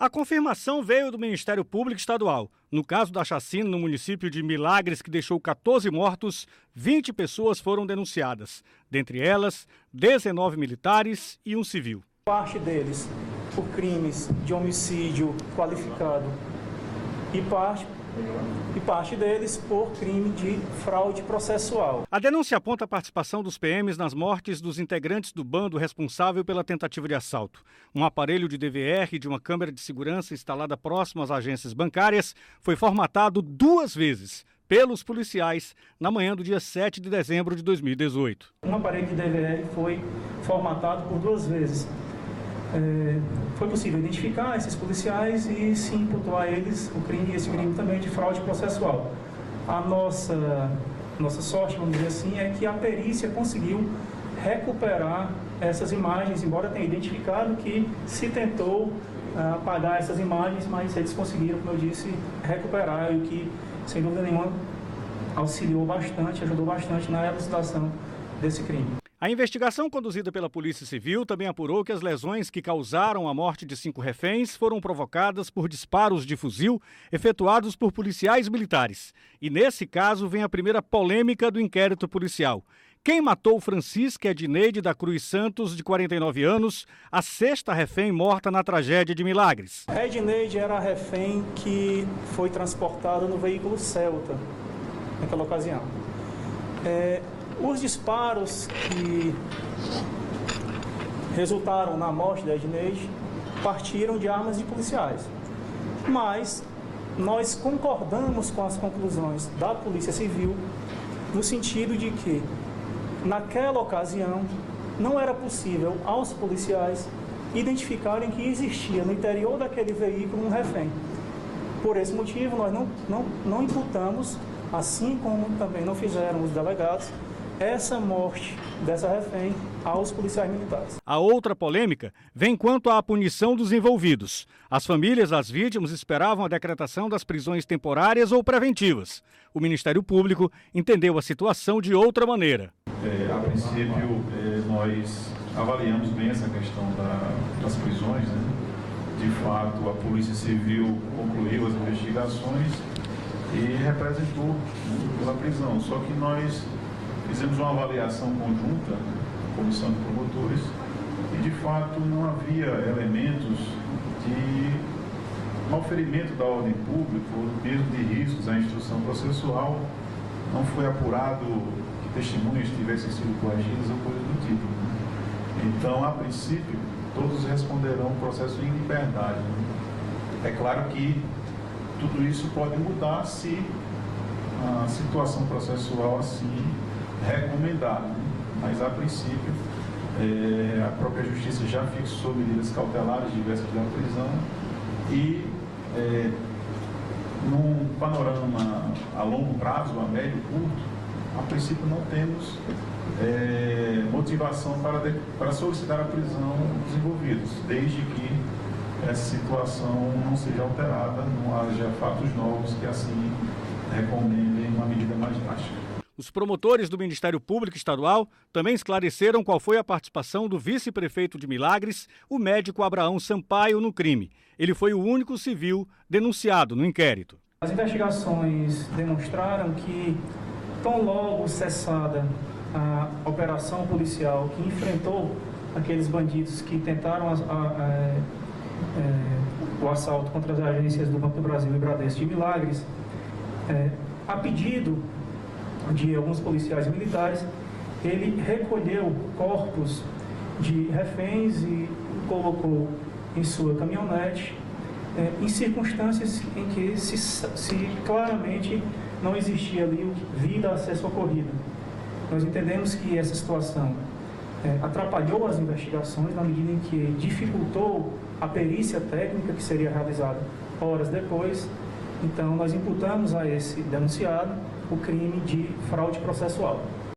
A confirmação veio do Ministério Público Estadual. No caso da chacina no município de Milagres, que deixou 14 mortos, 20 pessoas foram denunciadas. Dentre elas, 19 militares e um civil. Parte deles por crimes de homicídio qualificado e parte deles por crime de fraude processual. A denúncia aponta a participação dos PMs nas mortes dos integrantes do bando responsável pela tentativa de assalto. Um aparelho de DVR de uma câmera de segurança instalada próximo às agências bancárias foi formatado 2 vezes pelos policiais na manhã do dia 7 de dezembro de 2018. Um aparelho de DVR foi formatado por 2 vezes. Foi possível identificar esses policiais e se imputou a eles esse crime também de fraude processual. A nossa sorte, vamos dizer assim, é que a perícia conseguiu recuperar essas imagens, embora tenha identificado que se tentou apagar essas imagens, mas eles conseguiram, como eu disse, recuperar, o que, sem dúvida nenhuma, auxiliou bastante, ajudou bastante na elucidação desse crime. A investigação conduzida pela Polícia Civil também apurou que as lesões que causaram a morte de 5 reféns foram provocadas por disparos de fuzil efetuados por policiais militares. E nesse caso vem a primeira polêmica do inquérito policial. Quem matou Francisca Edneide da Cruz Santos, de 49 anos, a 6ª refém morta na tragédia de Milagres? Edneide era a refém que foi transportada no veículo Celta naquela ocasião. Os disparos que resultaram na morte da Edneide partiram de armas de policiais. Mas nós concordamos com as conclusões da Polícia Civil no sentido de que, naquela ocasião, não era possível aos policiais identificarem que existia no interior daquele veículo um refém. Por esse motivo, nós não imputamos, assim como também não fizeram os delegados, essa morte dessa refém aos policiais militares. A outra polêmica vem quanto à punição dos envolvidos. As famílias das vítimas esperavam a decretação das prisões temporárias ou preventivas. O Ministério Público entendeu a situação de outra maneira. A princípio, nós avaliamos bem essa questão das prisões, né? De fato, a Polícia Civil concluiu as investigações e representou pela prisão. Só que nós fizemos uma avaliação conjunta, comissão de promotores, e de fato não havia elementos de malferimento da ordem pública, ou mesmo de riscos à instrução processual. Não foi apurado que testemunhas tivessem sido coagidas ou coisa do tipo. Então, a princípio, todos responderão o processo em liberdade. É claro que tudo isso pode mudar se a situação processual assim recomendar, mas a princípio a própria Justiça já fixou medidas cautelares diversas da prisão e num panorama a longo prazo, a médio e curto, a princípio não temos motivação para solicitar a prisão dos envolvidos, desde que essa situação não seja alterada, não haja fatos novos que assim recomendem uma medida mais drástica. Os promotores do Ministério Público Estadual também esclareceram qual foi a participação do vice-prefeito de Milagres, o médico Abraão Sampaio, no crime. Ele foi o único civil denunciado no inquérito. As investigações demonstraram que, tão logo cessada a operação policial que enfrentou aqueles bandidos que tentaram o assalto contra as agências do Banco do Brasil e Bradesco de Milagres, a pedido de alguns policiais militares, ele recolheu corpos de reféns e colocou em sua caminhonete em circunstâncias em que se claramente não existia ali vida a ser socorrida. Nós entendemos que essa situação atrapalhou as investigações na medida em que dificultou a perícia técnica que seria realizada horas depois. Então, nós imputamos a esse denunciado o crime de fraude processual.